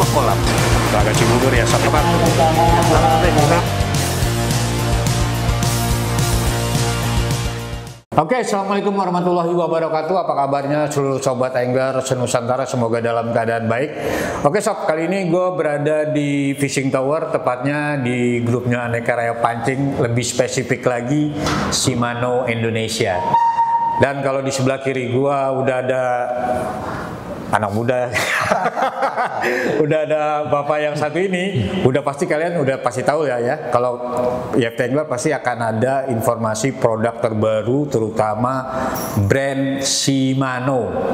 kolam. Agak Cibubur ya, sob. Oke, assalamualaikum warahmatullahi wabarakatuh. Apa kabarnya seluruh sobat angler senusantara? Semoga dalam keadaan baik. Oke sob, kali ini gue berada di fishing tower, tepatnya di grupnya Aneka Raya Pancing, lebih spesifik lagi Shimano Indonesia. Dan kalau di sebelah kiri gue udah ada anak muda, udah ada bapak yang satu ini, udah pasti kalian udah pasti tahu ya. Kalau YFT Angler pasti akan ada informasi produk terbaru, terutama brand Shimano.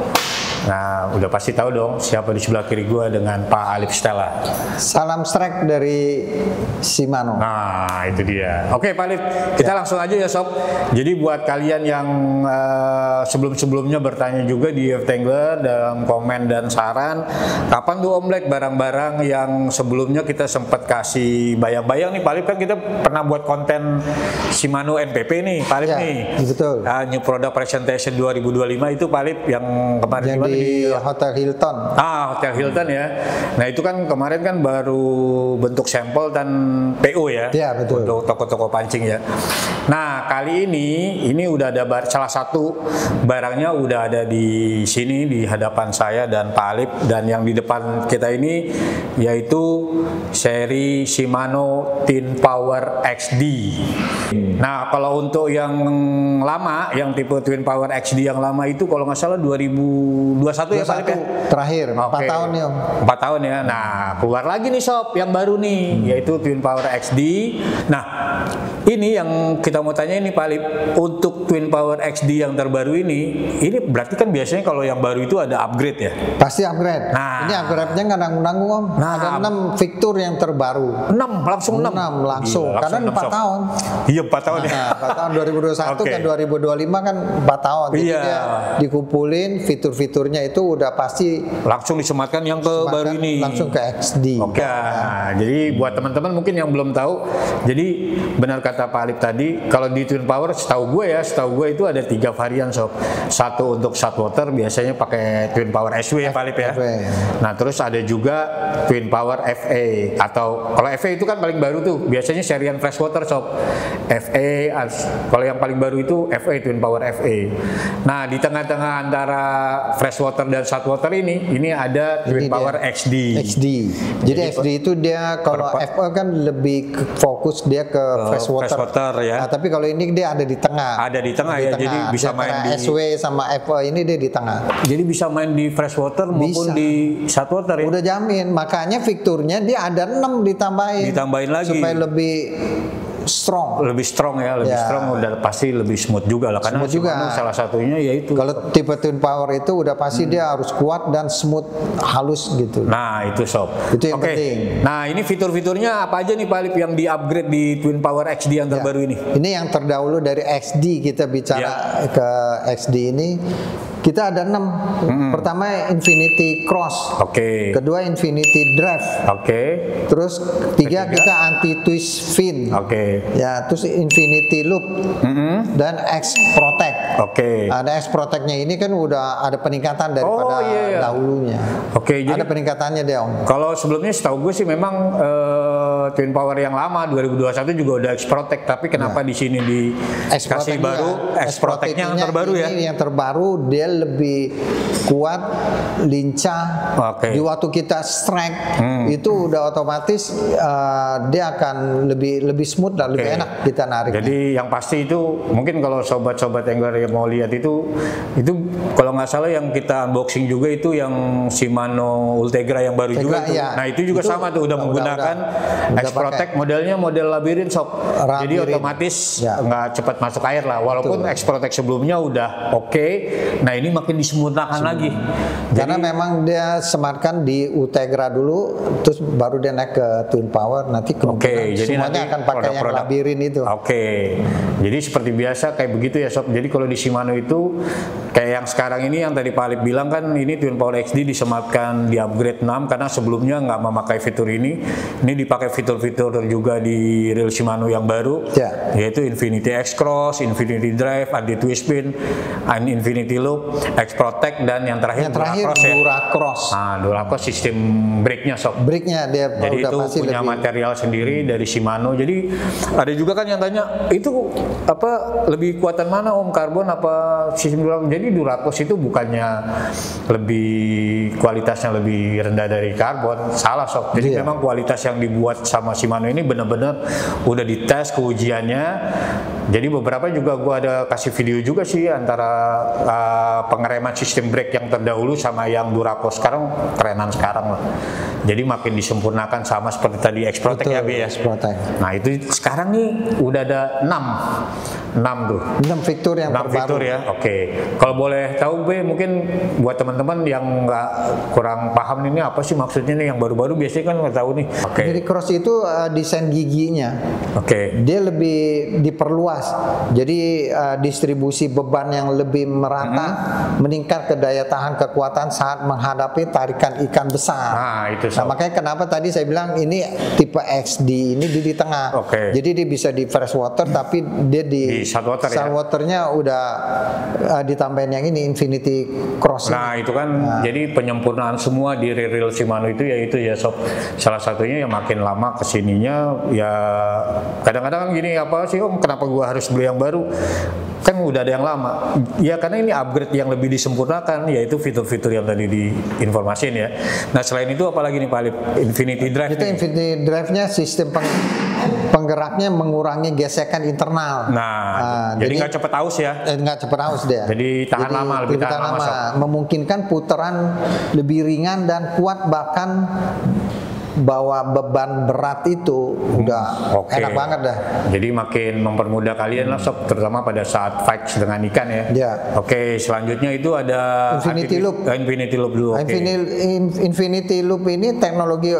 Nah, udah pasti tahu dong siapa di sebelah kiri gua dengan Pak Alif Stella. Salam strike dari Shimano. Nah, itu dia. Oke, Pak Alif, kita langsung aja ya sob. Jadi buat kalian yang sebelum-sebelumnya bertanya juga di YFT Angler dalam komen dan saran, kapan tuh Om Black barang-barang yang sebelumnya kita sempat kasih bayang-bayang nih Pak Alif, kan kita pernah buat konten Shimano NPP nih Pak Alif nih. Betul. New Product Presentation 2025 itu Pak Alif yang kemarin yang di Hotel Hilton. Hotel Hilton ya. Nah itu kan kemarin kan baru bentuk sampel dan PO ya. Iya betul. Untuk toko-toko pancing ya. Nah kali ini udah ada salah satu barangnya udah ada di sini di hadapan saya dan Pak Alif, dan yang di depan kita ini yaitu seri Shimano Twin Power XD. Nah kalau untuk yang lama, yang tipe Twin Power XD yang lama itu kalau nggak salah 2021 ya Pak Alif ya? Terakhir, 4 tahun ya. 4 tahun ya. Nah keluar lagi nih sob yang baru nih, yaitu Twin Power XD. Nah ini yang kita mau tanya ini Pak Alif, untuk Twin Power XD yang terbaru ini berarti kan biasanya kalau yang baru itu ada upgrade ya? Pasti upgrade. Nah, ini upgrade-nya nggak nanggung-nanggung Om. Nah, ada 6 fitur yang terbaru. 6 langsung 6 langsung. Gila, karena 4 tahun. Iya 4 tahun ya. 4 tahun 2021 ke 2025 kan 4 tahun. Jadi dia dikumpulin fitur-fiturnya itu udah pasti langsung disematkan yang ke baru ini. Langsung ke XD. Oke. Nah, jadi buat teman-teman mungkin yang belum tahu, jadi benar kata Pak Alif tadi, kalau di Twin Power setahu gue itu ada 3 varian sob. Satu untuk saltwater biasanya pakai Twin Power SW ya Pak Alif ya. Nah terus ada juga Twin Power FA, atau kalau FA itu kan paling baru tuh biasanya serian freshwater sob. FA, kalau yang paling baru itu FA, Twin Power FA. Nah di tengah-tengah antara freshwater dan saltwater ini ada Twin Power XD. Jadi XD itu dia kalau FA kan lebih fokus dia ke freshwater ya. Nah, tapi kalau ini dia ada di tengah. Ada di tengah ya. Jadi bisa main di SW sama FA ini dia di tengah. Jadi bisa main di freshwater maupun di saltwater ya. Udah jamin. Makanya fiturnya dia ada 6 ditambahin. Ditambahin lagi supaya lebih strong. Lebih strong ya, lebih strong, udah pasti lebih smooth juga lah, karena juga salah satunya yaitu kalau tipe Twin Power itu udah pasti dia harus kuat dan smooth, halus gitu. Nah itu sob, itu yang penting. Nah ini fitur-fiturnya apa aja nih Pak Alif yang di upgrade di Twin Power XD yang terbaru ini? Ini yang terdahulu dari XD, kita bicara ke XD ini. Kita ada 6. Pertama Infinity Cross. Kedua Infinity Drive. Terus ketiga kita anti twist fin. Ya, terus Infinity Loop. Dan X Protect. Ada X Protect-nya ini kan udah ada peningkatan daripada dahulunya. Jadi ada peningkatannya dia Om. Kalau sebelumnya setahu gue sih memang Twin Power yang lama 2021 juga udah X Protect, tapi kenapa di sini dikasih baru X Protect-nya yang terbaru ya? Ini yang terbaru dia lebih kuat, lincah. Di waktu kita strike itu udah otomatis dia akan lebih smooth dan lebih enak kita narik. Jadi yang pasti itu mungkin kalau sobat-sobat angler yang mau lihat itu kalau nggak salah yang kita unboxing juga itu yang Shimano Ultegra yang baru juga. Nah itu juga sama tuh udah menggunakan X Protect, modelnya model labirin sob. Jadi otomatis nggak cepat masuk air lah. Walaupun X Protect sebelumnya udah nah ini makin disempurnakan lagi. Karena memang dia sematkan di Ultegra dulu, terus baru dia naik ke Twin Power. Nanti jadi semuanya nanti akan pakai yang labirin itu. Jadi seperti biasa kayak begitu ya sob. Jadi kalau di Shimano itu kayak yang sekarang ini yang tadi Pak Alip bilang kan, ini Twin Power XD disematkan di upgrade 6 karena sebelumnya nggak memakai fitur ini. Ini dipakai fitur-fitur juga di reel Shimano yang baru, yaitu Infinity X-Cross, Infinity Drive, Anti-Twist Pin, Infinity Loop, X-Protect, dan yang terakhir Duracross. Nah, Duracross sistem brake-nya sob. Brake-nya dia jadi udah itu pasti punya lebih material sendiri dari Shimano. Jadi ada juga kan yang tanya, itu apa lebih kuatan mana Om, karbon apa sistem Duracross? Jadi Duracross itu bukannya lebih kualitasnya lebih rendah dari karbon, salah sob. Jadi memang kualitas yang dibuat sama Shimano ini benar-benar udah dites keujiannya. Jadi beberapa juga gua ada kasih video juga sih antara pengereman sistem brake yang terdahulu sama yang Duracross sekarang, kerenan sekarang lah. Jadi makin disempurnakan sama seperti tadi X-Protect ya, Bi ya. Nah, itu sekarang nih udah ada 6 tuh. 6 fitur yang 6 fitur ya. Oke. Kalau boleh tahu B, mungkin buat teman-teman yang nggak kurang paham ini apa sih maksudnya nih, yang baru-baru biasanya kan nggak tahu nih. Jadi cross itu desain giginya. Dia lebih diperluas. Jadi distribusi beban yang lebih merata, meningkat ke daya tahan kekuatan saat menghadapi tarikan ikan besar. Nah, itu Nah, makanya kenapa tadi saya bilang ini tipe XD ini di tengah. Jadi dia bisa di fresh water, tapi dia di saltwaternya udah ditambahin yang ini Infinity Cross. Nah, itu kan jadi penyempurnaan semua di reel Shimano itu, yaitu ya sob. Salah satunya yang makin lama kesininya ya kadang-kadang kan gini, apa sih Om, kenapa gua harus beli yang baru? Kan udah ada yang lama. Ya karena ini upgrade yang lebih disempurnakan, yaitu fitur-fitur yang tadi diinformasiin ya. Nah, selain itu apalagi nih Pak Alip? Infinity Drive. Itu Infinity Drive-nya sistem penggeraknya mengurangi gesekan internal. Nah, jadi nggak cepet aus ya? Nggak cepet aus dia. Jadi tahan lama, lebih tahan lama. Memungkinkan putaran lebih ringan dan kuat, bahkan bawa beban berat itu udah enak banget dah. Jadi makin mempermudah kalian lah sob, terutama pada saat fight dengan ikan ya. Oke, selanjutnya itu ada Infinity Loop. Infinity Loop dulu. Infinity Loop ini teknologi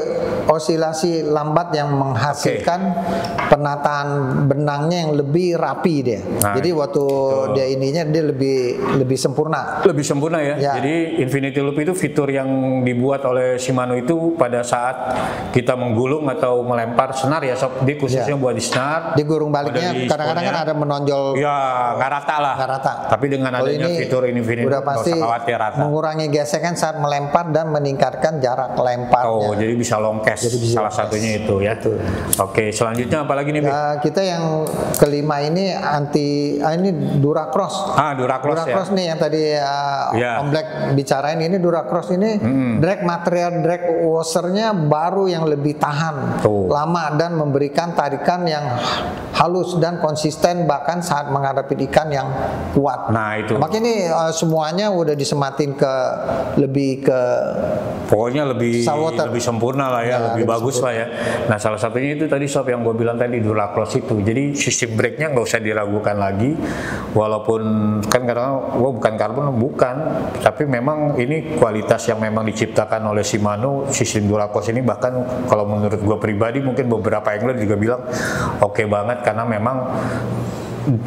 osilasi lambat yang menghasilkan penataan benangnya yang lebih rapi dia. Nah, jadi waktu dia ininya dia lebih sempurna. Lebih sempurna ya. Jadi Infinity Loop itu fitur yang dibuat oleh Shimano itu pada saat kita menggulung atau melempar senar ya sob. Dia khususnya buat di senar. Di gurung baliknya kadang-kadang kan ada menonjol. Ya, nggak rata lah. Tapi dengan adanya fitur Infinity udah pasti mengurangi gesekan saat melempar dan meningkatkan jarak lemparnya. Jadi bisa long cast. Salah satunya itu ya. Oke, selanjutnya apa lagi nih? Kita yang kelima ini ini Duracross. Duracross nih yang tadi Om Black bicarain, ini Duracross ini drag material drag washernya baru yang lebih tahan lama dan memberikan tarikan yang halus dan konsisten bahkan saat menghadapi ikan yang kuat. Nah, itu. Makanya ini semuanya udah disematin lebih ke pokoknya lebih sempurna lah ya, lebih bagus lah ya. Nah, salah satunya itu tadi sob yang gue bilang tadi, Duracross itu. Jadi sistem brake-nya nggak usah diragukan lagi. Walaupun kan kadang bukan karbon, tapi memang ini kualitas yang memang diciptakan oleh Shimano. Sistem Duracross ini bahkan kalau menurut gue pribadi, mungkin beberapa angler juga bilang oke banget karena memang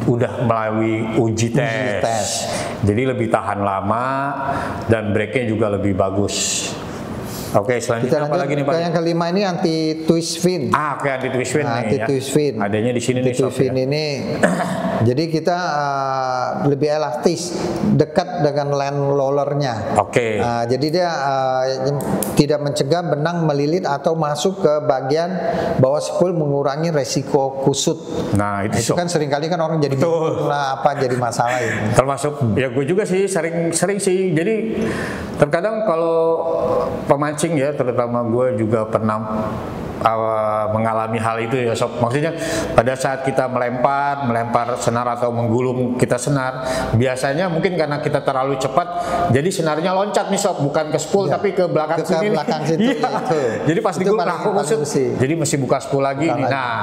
udah melalui uji tes. Jadi lebih tahan lama dan brake-nya juga lebih bagus. Oke, selanjutnya apa lagi nih Pak? Yang kelima ini anti twist fin. Anti twist fin nih. Anti twist fin. Adanya di sini nih. Anti twist fin ini jadi kita lebih elastis, dekat dengan land rollernya. Jadi dia tidak mencegah benang melilit atau masuk ke bagian bawah spool, mengurangi resiko kusut. Nah, itu kan seringkali kan orang jadi jadi masalah ini. Termasuk ya gue juga sih sering sih. Jadi terkadang kalau pemancing ya, terutama gue juga pernah mengalami hal itu ya sob. Maksudnya pada saat kita melempar senar atau menggulung kita senar, biasanya mungkin karena kita terlalu cepat, jadi senarnya loncat nih sob, bukan ke spool tapi ke belakang sini. ini. belakang situ Iya. itu. Jadi pas Itu digulung, paling maksud, bersih. jadi mesti buka spool lagi nih. Nah,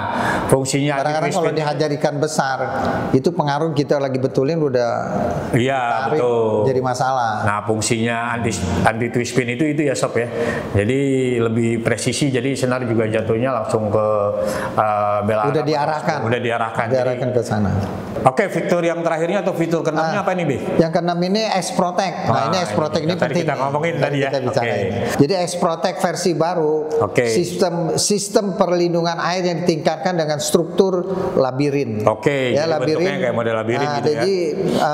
fungsinya Kadang-kadang kalau dihajar ikan besar, itu pengaruh kita lagi betulin udah iya tarik, betul. jadi masalah. Nah, fungsinya anti twist pin itu ya sob ya. Jadi lebih presisi, jadi senar juga jatuhnya langsung ke bel Udah arah. diarahkan. Udah diarahkan. Diarahkan ke sana. Oke, fitur yang terakhirnya atau fitur keenamnya apa nih, Be? Yang keenam ini X-Protect. Nah, ini X-Protect ini tadi penting. kita ngomongin tadi ya. Kita bicarain. Jadi X-Protect versi baru, sistem perlindungan air yang ditingkatkan dengan struktur labirin. Oke, ya, jadi labirin. bentuknya kayak model labirin gitu jadi, ya.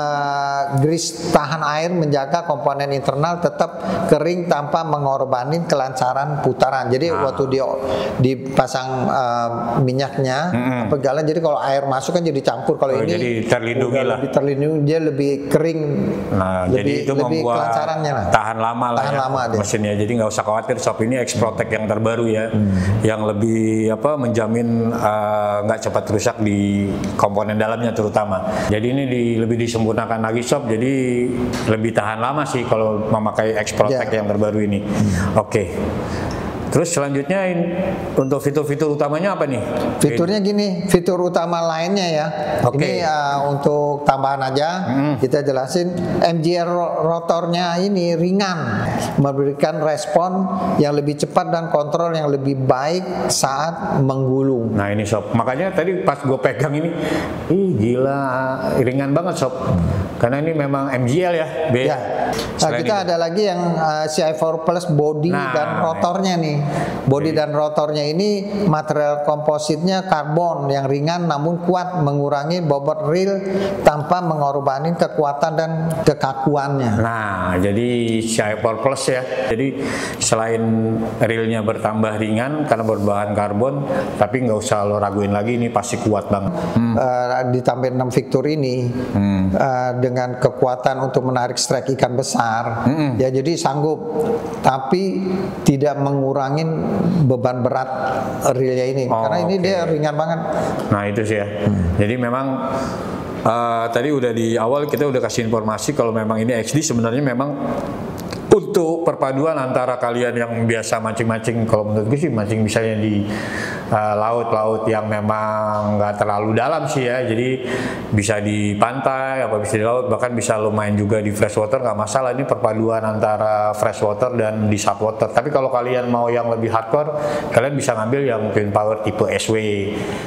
grease tahan air menjaga komponen internal tetap kering tanpa mengorbanin kelancaran putaran. Jadi waktu dia dipasang minyaknya, pegalan, jadi kalau air masuk kan jadi campur. Kalau ini jadi terlindungi lah. Lebih terlindungi, dia lebih kering. Nah, lebih, jadi itu lebih membuat kelancarannya lah. tahan lama lah tahan ya lama mesinnya. Jadi nggak usah khawatir, shop ini X-Protect yang terbaru ya, yang lebih menjamin nggak cepat rusak di komponen dalamnya terutama. Jadi ini lebih disempurnakan lagi shop, jadi lebih tahan lama sih kalau memakai X-Protect yang terbaru ini. Oke. Terus selanjutnya untuk fitur-fitur utamanya apa nih? Fiturnya gini, fitur utama lainnya ya. Ini untuk tambahan aja, kita jelasin. MGR rotornya ini ringan, memberikan respon yang lebih cepat dan kontrol yang lebih baik saat menggulung. Nah ini sob, makanya tadi pas gue pegang ini, gila, ringan banget sob. Karena ini memang MGL ya, B. Ya. Nah, kita ada lagi yang CI4 Plus body dan rotornya nih. Body dan rotornya ini material kompositnya karbon yang ringan namun kuat, mengurangi bobot reel tanpa mengorbankan kekuatan dan kekakuannya. Nah, jadi CI4 Plus ya. Jadi selain reelnya bertambah ringan karena berbahan karbon, tapi nggak usah lo raguin lagi, ini pasti kuat banget. Ditambah 6 fitur ini dengan kekuatan untuk menarik strike ikan besar, ya jadi sanggup, tapi tidak mengurangi beban berat reelnya ini, karena ini dia ringan banget. Nah itu sih ya. Jadi memang tadi udah di awal kita udah kasih informasi kalau memang ini XD sebenarnya memang untuk perpaduan antara kalian yang biasa mancing-mancing, kalau menurut gue sih mancing misalnya di laut-laut yang memang nggak terlalu dalam sih ya, jadi bisa di pantai apa bisa di laut, bahkan bisa lo main juga di freshwater nggak masalah. Ini perpaduan antara freshwater dan di saltwater. Tapi kalau kalian mau yang lebih hardcore, kalian bisa ngambil yang twin power tipe SW.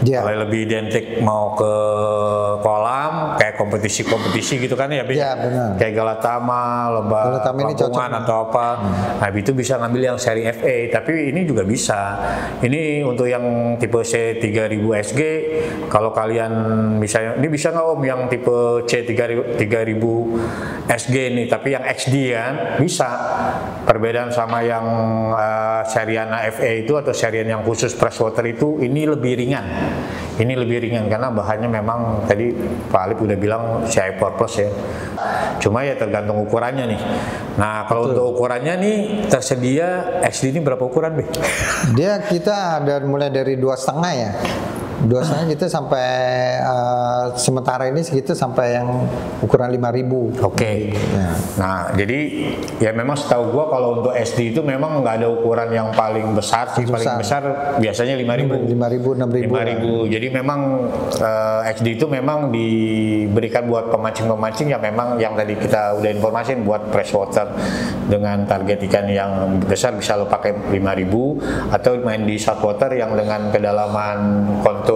Kalau lebih identik mau ke kolam kayak kompetisi-kompetisi gitu kan ya, kayak Galatama, lomba kampungan atau apa. Nah itu bisa ngambil yang seri FA, tapi ini juga bisa. Ini untuk yang tipe C3000 SG, kalau kalian misalnya, ini bisa nggak Om yang tipe C3000 SG ini, tapi yang XD kan bisa. Perbedaan sama yang serian FA itu atau serian yang khusus freshwater itu, ini lebih ringan. Ini lebih ringan karena bahannya memang tadi Pak Alip udah bilang CI4 Plus ya. Cuma ya tergantung ukurannya nih. Nah kalau untuk ukurannya nih tersedia XD ini berapa ukuran, Be? Dia kita ada mulai dari 2,5 ya. 2,5 kita sampai sementara ini segitu sampai yang ukuran 5.000. Oke. Nah, jadi ya memang setahu gua kalau untuk SD itu memang nggak ada ukuran yang paling besar sih. Paling besar biasanya 5.000, 6.000. Jadi memang XD itu memang diberikan buat pemancing-pemancing yang memang yang tadi kita udah informasiin buat freshwater dengan target ikan yang besar bisa lo pakai 5.000, atau main di saltwater yang dengan kedalaman kontur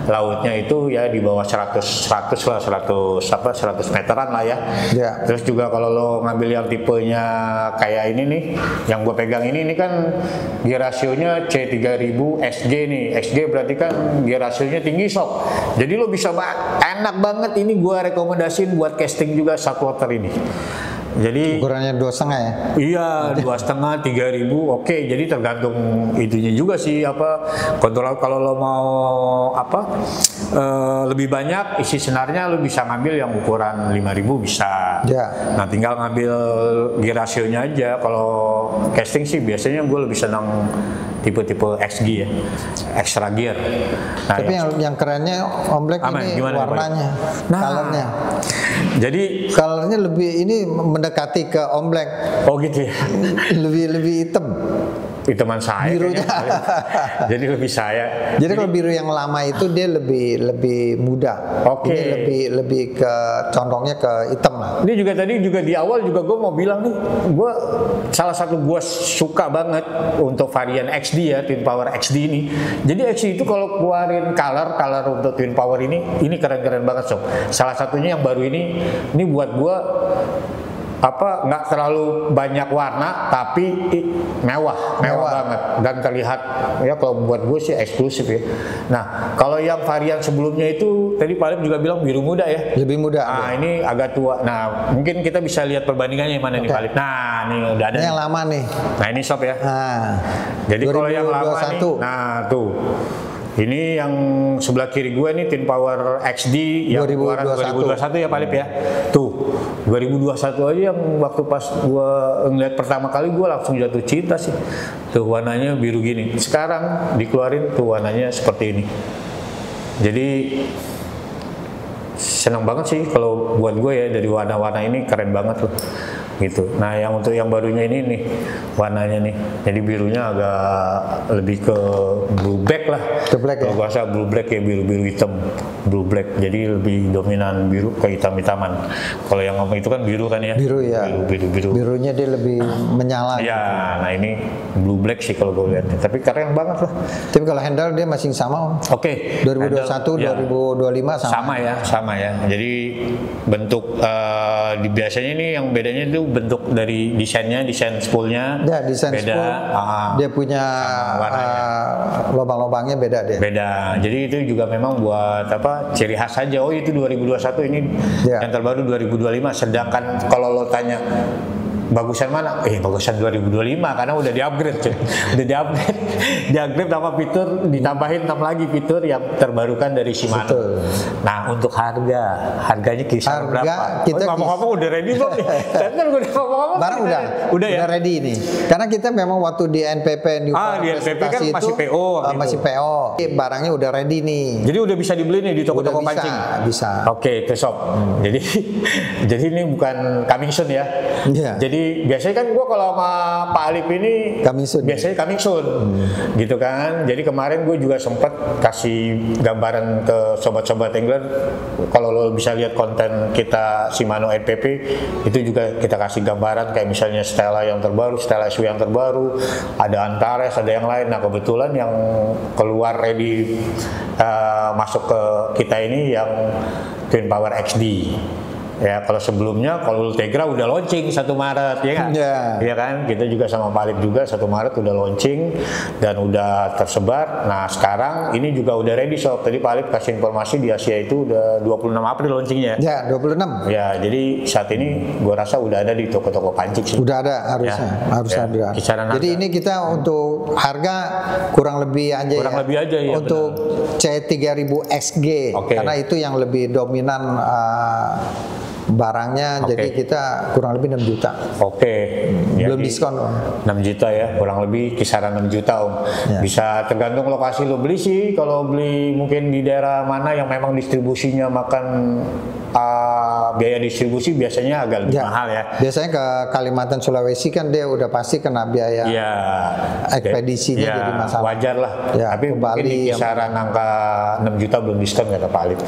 lautnya itu ya di bawah 100 meteran lah ya. Terus juga kalau lo ngambil yang tipenya kayak ini nih, yang gue pegang ini kan gear rasionya C3000 SG nih. SG berarti kan gear rasionya tinggi sob. Jadi lo bisa enak banget, ini gue rekomendasiin buat casting juga saltwater ini. Jadi ukurannya 2,5 ya? Iya, 2,5, 3.000. Oke, jadi tergantung itunya juga sih kontrol. Kalau lo mau lebih banyak isi senarnya lu bisa ngambil yang ukuran 5000 bisa. Ya. Nah tinggal ngambil gear rasionya aja. Kalau casting sih biasanya gue lebih senang tipe-tipe XG ya, extra gear. Nah, tapi yang kerennya Om Black ini warnanya, colornya. Jadi colornya lebih ini mendekati ke Om Black. Oh gitu ya. lebih hitam. Teman saya birunya. Jadi lebih saya. Jadi kalau biru yang lama itu dia lebih muda. Oke. Ini lebih ke condongnya ke hitam lah. Ini juga tadi juga di awal juga gue mau bilang nih, gue salah satu gue suka banget untuk varian XD ya, Twin Power XD ini. Jadi XD itu kalau keluarin color untuk Twin Power ini keren-keren banget sob. Salah satunya yang baru ini buat gue nggak terlalu banyak warna tapi mewah banget dan terlihat ya, kalau buat gue sih eksklusif ya. Nah kalau yang varian sebelumnya itu tadi Pak Alip juga bilang biru muda ya, lebih muda. Nah ini agak tua. Nah mungkin kita bisa lihat perbandingannya yang mana nih Pak Alip. Nah ini udah ada ini yang lama nih. Nah ini sob ya. Jadi kalau yang lama nih, nah tuh ini yang sebelah kiri gue nih Twin Power XD yang keluaran 2021 ya Pak Alip ya. Tuh 2021 aja yang waktu pas gue ngeliat pertama kali gue langsung jatuh cinta sih. Tuh warnanya biru gini. Sekarang dikeluarin tuh warnanya seperti ini. Jadi senang banget sih kalau buat gue ya, dari warna-warna ini keren banget loh. Gitu. Nah yang untuk yang barunya ini nih warnanya nih, jadi birunya agak lebih ke blue black lah. Kalau bahasa blue black ya, biru hitam, blue black. Jadi lebih dominan biru ke hitam-hitaman. Kalau yang ngomong itu kan biru kan ya? Biru ya. Biru. Birunya dia lebih menyala. Ya, nah ini blue black sih kalau gue lihat. Tapi keren banget lah. Tapi kalau handle dia masih sama Om. Oke. 2021, handle, 2025 sama. Sama ya. Jadi bentuk biasanya ini yang bedanya itu bentuk dari desain spoolnya desain beda. Dia punya lubang-lubangnya beda dia. Beda. Jadi itu juga memang buat ciri khas saja. Oh itu 2021 ini yang terbaru 2025. Sedangkan kalau lo tanya bagusan mana? Bagusan 2025 karena udah di-upgrade cuy. Udah di-upgrade sama fitur, ditambahin 6 lagi fitur yang terbarukan dari Shimano. Betul. Nah, untuk harganya kisaran berapa? Kita ngomong-ngomong udah ready belum nih? Barang udah ready ini. Karena kita memang waktu di NPP di NPP kan masih PO. Masih PO. Barangnya udah ready nih. Jadi udah bisa dibeli nih di toko-toko pancing. Bisa. Oke, ke shop. Jadi ini bukan coming soon ya. Jadi biasanya kan gue kalau sama Pak Alip ini biasanya coming soon gitu kan. Jadi kemarin gue juga sempat kasih gambaran ke sobat-sobat angler. Kalau lo bisa lihat konten kita Shimano NPP itu juga kita kasih gambaran kayak misalnya Stella yang terbaru, Stella SW yang terbaru, ada Antares, ada yang lain. Nah kebetulan yang keluar ready masuk ke kita ini yang Twin Power XD. Ya kalau sebelumnya kalau Ultegra udah launching 1 Maret ya kan? Iya kan? Kita juga sama Pak Alip juga 1 Maret udah launching dan udah tersebar. Nah sekarang ini juga udah ready sob. Tadi Pak Alip kasih informasi di Asia itu udah 26 April launchingnya. Ya 26. Ya jadi saat ini gua rasa udah ada di toko-toko pancing sih. Udah ada harus ada. Jadi ini kita untuk harga kurang lebih aja ya. Untuk C3000 XG karena itu yang lebih dominan barangnya. Jadi kita kurang lebih 6 juta. Belum diskon Om. 6 juta ya, kurang lebih kisaran 6 juta Om. Bisa tergantung lokasi lo beli sih. Kalau beli mungkin di daerah mana yang memang distribusinya makan biaya distribusi biasanya agak lebih mahal ya. Biasanya ke Kalimantan Sulawesi kan dia udah pasti kena biaya ekspedisinya jadi masalah. Wajar lah. Tapi mungkin di kisaran angka 6 juta belum diskon kata Pak Alip.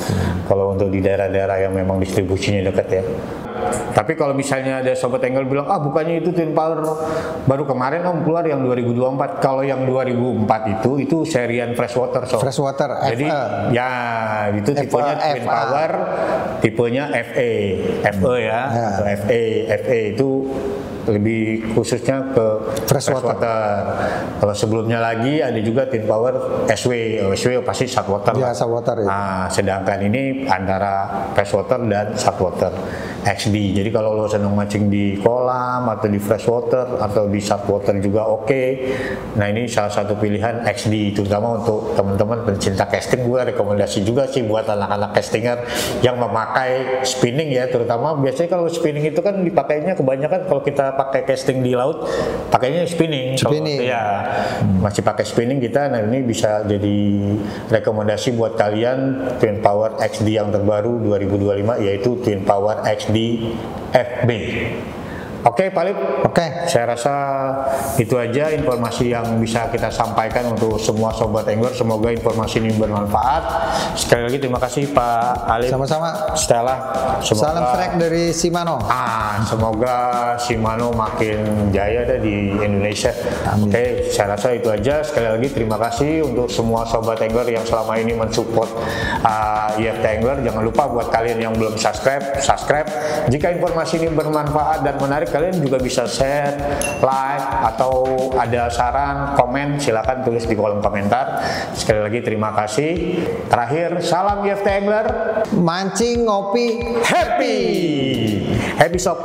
Kalau untuk di daerah-daerah yang memang distribusinya dekat ya. Tapi kalau misalnya ada sobat angler bilang bukannya itu Twin Power baru kemarin Om keluar yang 2024. Kalau yang 2004 itu serian freshwater sob. Freshwater. Jadi itu tipenya Twin Power, tipenya FE ya. Atau FE itu lebih khususnya ke freshwater. Kalau sebelumnya lagi ada juga Twin Power SW. SW pasti saltwater. Ya, saltwater. Nah, sedangkan ini antara freshwater dan saltwater XD. Jadi kalau lo senang mancing di kolam atau di freshwater atau di saltwater juga oke. Nah, ini salah satu pilihan XD, terutama untuk teman-teman pencinta casting. Gue rekomendasi juga sih buat anak-anak castinger yang memakai spinning ya, terutama biasanya kalau spinning itu kan dipakainya kebanyakan kalau kita pakai casting di laut pakainya spinning. Kalau ya masih pakai spinning kita, nah ini bisa jadi rekomendasi buat kalian Twin Power XD yang terbaru 2025 yaitu Twin Power XD FB. Oke, Pak Lip. Oke. Saya rasa itu aja informasi yang bisa kita sampaikan untuk semua sobat angler. Semoga informasi ini bermanfaat. Sekali lagi terima kasih Pak Alip. Sama-sama. Stella. Salam strike dari Shimano. Semoga Shimano makin jaya deh di Indonesia. Amin. Oke, saya rasa itu aja. Sekali lagi terima kasih untuk semua sobat angler yang selama ini mensupport IFT Angler. Jangan lupa buat kalian yang belum subscribe. Jika informasi ini bermanfaat dan menarik, kalian juga bisa share, like, atau ada saran, komen, silakan tulis di kolom komentar. Sekali lagi terima kasih. Terakhir, salam IFT Angler. Mancing, ngopi, Happy Sob.